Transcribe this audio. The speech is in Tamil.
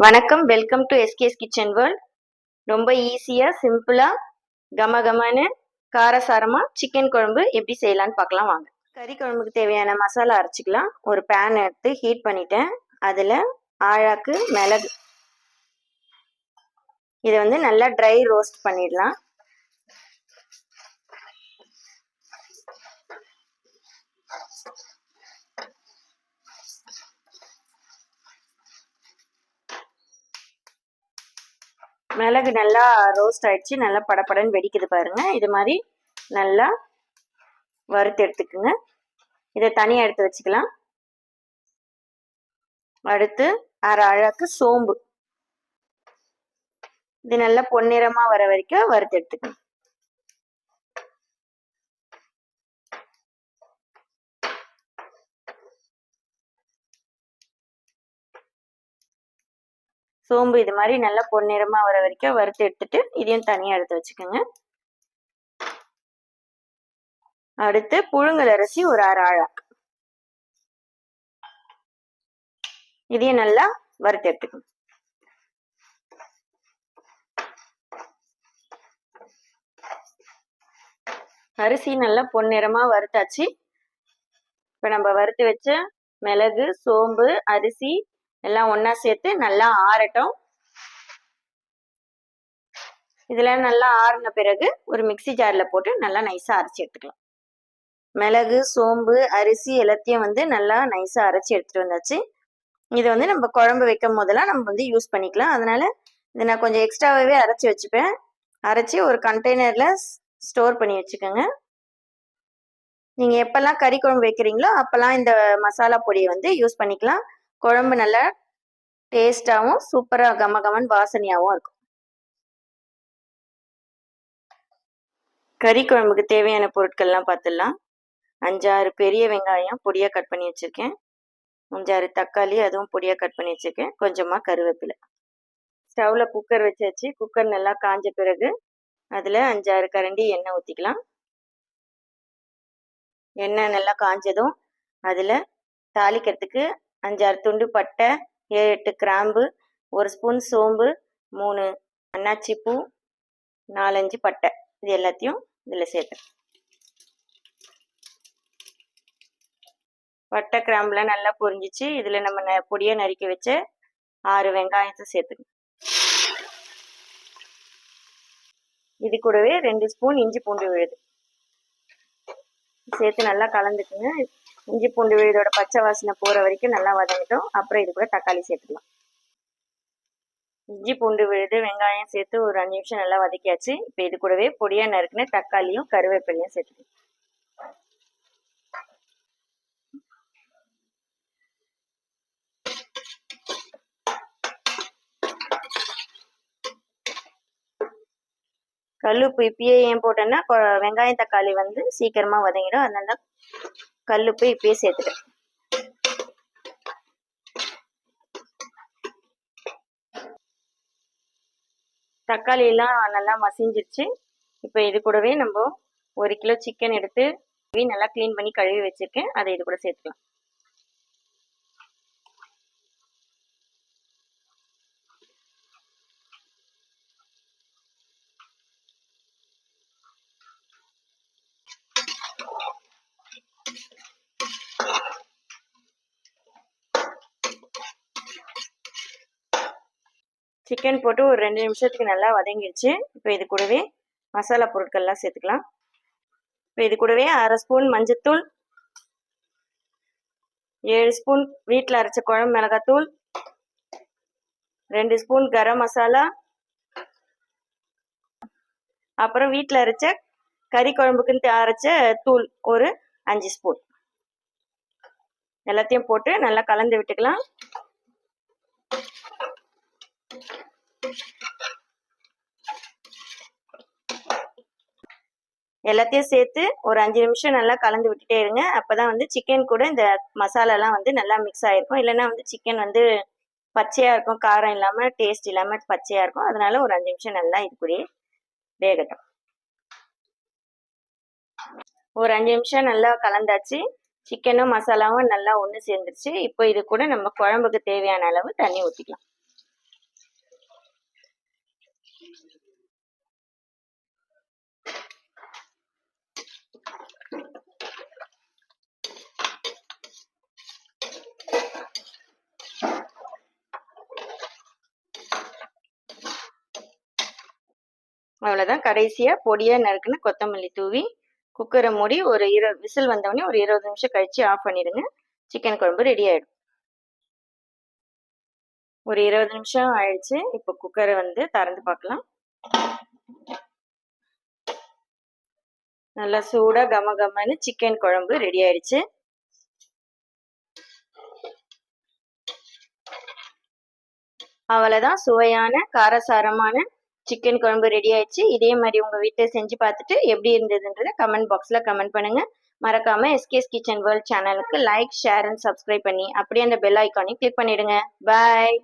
வணக்கம், வெல்கம் டு எஸ்கேஸ் கிச்சன் வேர்ல்ட். ரொம்ப ஈஸியாக சிம்பிளாக கமகமான காரசாரமாக சிக்கன் குழம்பு எப்படி செய்யலான்னு பார்க்கலாம் வாங்க. கறி குழம்புக்கு தேவையான மசாலா அரைச்சிக்கலாம். ஒரு பேன் எடுத்து ஹீட் பண்ணிட்டேன். அதில் ஆழாக்கு மிளகு, இதை வந்து நல்லா ட்ரை ரோஸ்ட் பண்ணிடலாம். மிளகு நல்லா ரோஸ்ட் ஆயிடுச்சு, நல்லா படப்படன்னு வெடிக்குது பாருங்க. இது மாதிரி நல்லா வறுத்து எடுத்துக்குங்க. இதை தனியாக எடுத்து வச்சுக்கலாம். அடுத்து அரை அழகு சோம்பு, இது நல்லா பொன்னிறமாக வர வரைக்கும் வறுத்து எடுத்துக்கணும். சோம்பு இது மாதிரி நல்லா பொன்னிறமா வர வரைக்கும் வறுத்து எடுத்துட்டு இதையும் தனியாக எடுத்து வச்சுக்கோங்க. அடுத்து புழுங்கல் அரிசி ஒரு அரை ஆழாக்கு, இதையும் நல்லா வறுத்து எடுத்துக்கணும். அரிசி நல்லா பொன்னிறமா வறுத்தாச்சு. இப்போ நம்ம வறுத்து வச்ச மிளகு, சோம்பு, அரிசி எல்லாம் ஒன்றா சேர்த்து நல்லா ஆறட்டும். இதில் நல்லா ஆறின பிறகு ஒரு மிக்சி ஜாரில் போட்டு நல்லா நைஸாக அரைச்சி எடுத்துக்கலாம். மிளகு, சோம்பு, அரிசி எல்லாத்தையும் வந்து நல்லா நைஸாக அரைச்சி எடுத்துகிட்டு வந்தாச்சு. இதை வந்து நம்ம குழம்பு வைக்கும் போதெல்லாம் நம்ம வந்து யூஸ் பண்ணிக்கலாம். அதனால் இதை நான் கொஞ்சம் எக்ஸ்ட்ராவே அரைச்சி வச்சுப்பேன். அரைச்சி ஒரு கண்டெய்னரில் ஸ்டோர் பண்ணி வச்சுக்கோங்க. நீங்கள் எப்போல்லாம் கறி குழம்பு வைக்கிறீங்களோ அப்போல்லாம் இந்த மசாலா பொடியை வந்து யூஸ் பண்ணிக்கலாம். குழம்பு நல்லா டேஸ்டாகவும் சூப்பராக கமகமன் வாசனையாகவும் இருக்கும். கறி குழம்புக்கு தேவையான பொருட்கள்லாம் பார்த்துடலாம். 5-6 பெரிய வெங்காயம் பொடியாக கட் பண்ணி வச்சுருக்கேன். 5-6 தக்காளி, அதுவும் பொடியாக கட் பண்ணி வச்சுருக்கேன். கொஞ்சமாக கருவேப்பிலை. ஸ்டவ்வில் குக்கர் வச்சாச்சு. குக்கர் நல்லா காஞ்ச பிறகு அதில் 5-6 கரண்டி எண்ணெய் ஊற்றிக்கலாம். எண்ணெய் நல்லா காஞ்சதும் அதில் தாளிக்கிறதுக்கு 5-6 துண்டு பட்டை, 7-8 கிராம்பு, 1 ஸ்பூன் சோம்பு, 3 அன்னாச்சி பூ, 4-5 பட்டை, இது எல்லாத்தையும் இதில் சேர்த்து பட்டை கிராம்புலாம் நல்லா பொரிஞ்சிச்சு. இதில் நம்ம பொடியாக நறுக்கி வச்ச 6 வெங்காயத்தை சேர்த்துக்கணும். இது கூடவே 2 ஸ்பூன் இஞ்சி பூண்டு விழுது சேர்த்து நல்லா கலந்துக்குங்க. இஞ்சி பூண்டு விழுதோட பச்சை வாசனை போகிற வரைக்கும் நல்லா வதங்கிட்டோம். அப்புறம் இது கூட தக்காளி சேர்த்துக்கலாம். இஞ்சி பூண்டு விழுது, வெங்காயம் சேர்த்து ஒரு 5 நிமிஷம் நல்லா வதக்கியாச்சு. இப்போ இது கூடவே பொடியாக நறுக்குன தக்காளியும் கருவேப்பிலையும் சேர்த்துக்கலாம். கல்லுப்பு இப்பயே ஏன் போட்டேன்னா வெங்காயம் தக்காளி வந்து சீக்கிரமாக வதங்கிடும். அதனால கல்லுப்பு இப்பயே சேர்த்துட்டேன். தக்காளியெல்லாம் நல்லா மசிஞ்சிருச்சு. இப்போ இது கூடவே நம்ம 1 கிலோ சிக்கன் எடுத்து நல்லா க்ளீன் பண்ணி கழுவி வச்சுருக்கேன். அதை இது கூட சேர்த்துக்கலாம். சிக்கன் போட்டு ஒரு 2 நிமிஷத்துக்கு நல்லா வதங்கிடுச்சு. இப்போ இது கூடவே மசாலா பொருட்கள்லாம் சேர்த்துக்கலாம். இப்போ இது கூடவே 1/2 ஸ்பூன் மஞ்சத்தூள், 7 ஸ்பூன் வீட்டில் அரைச்ச குழம்பு மிளகாத்தூள், 2 ஸ்பூன் கரம் மசாலா, அப்புறம் வீட்டில் அரைச்ச கறி குழம்புக்குன்னு அரைச்ச தூள் ஒரு 5 ஸ்பூன், எல்லாத்தையும் போட்டு நல்லா கலந்து விட்டுக்கலாம். எல்லாத்தையும் சேர்த்து ஒரு 5 நிமிஷம் நல்லா கலந்து விட்டுட்டே இருங்க. அப்போதான் வந்து சிக்கன் கூட இந்த மசாலாலாம் வந்து நல்லா மிக்ஸ் ஆகிருக்கும். இல்லைன்னா வந்து சிக்கன் வந்து பச்சையாக இருக்கும், காரம் இல்லாமல் டேஸ்ட் இல்லாமல் பச்சையாக இருக்கும். அதனால ஒரு 5 நிமிஷம் நல்லா இது கூடயே வேகட்டும். ஒரு 5 நிமிஷம் நல்லா கலந்தாச்சு. சிக்கனும் மசாலாவும் நல்லா ஒன்று சேர்ந்துருச்சு. இப்போ இது கூட நம்ம குழம்புக்கு தேவையான அளவு தண்ணி ஊற்றிக்கலாம். அவ்வளோதான். கடைசியாக பொடியாக நறுக்குன்னு கொத்தமல்லி தூவி குக்கரை மூடி ஒரு 20 விசில் வந்தோடனே ஒரு 20 நிமிஷம் கழித்து ஆஃப் பண்ணிடுங்க. சிக்கன் குழம்பு ரெடி ஆகிடும். ஒரு 20 நிமிஷம் ஆயிடுச்சு. இப்போ குக்கரை வந்து திறந்து பார்க்கலாம். நல்லா சூடாக கம கமன்னு சிக்கன் குழம்பு ரெடி ஆயிடுச்சு. அவ்வளோதான், சுவையான காரசாரமான சிக்கன் குழம்பு ரெடி ஆயிடுச்சு. இதே மாதிரி உங்கள் வீட்டில் செஞ்சு பார்த்துட்டு எப்படி இருந்ததுன்றதை கமெண்ட் பாக்ஸில் கமெண்ட் பண்ணுங்கள். மறக்காமல் எஸ்கேஸ் கிச்சன் வேர்ல்ட் சேனலுக்கு லைக், ஷேர் அண்ட் சப்ஸ்கிரைப் பண்ணி அப்படியே அந்த பெல் ஐக்கானையும் கிளிக் பண்ணிடுங்க. பாய்.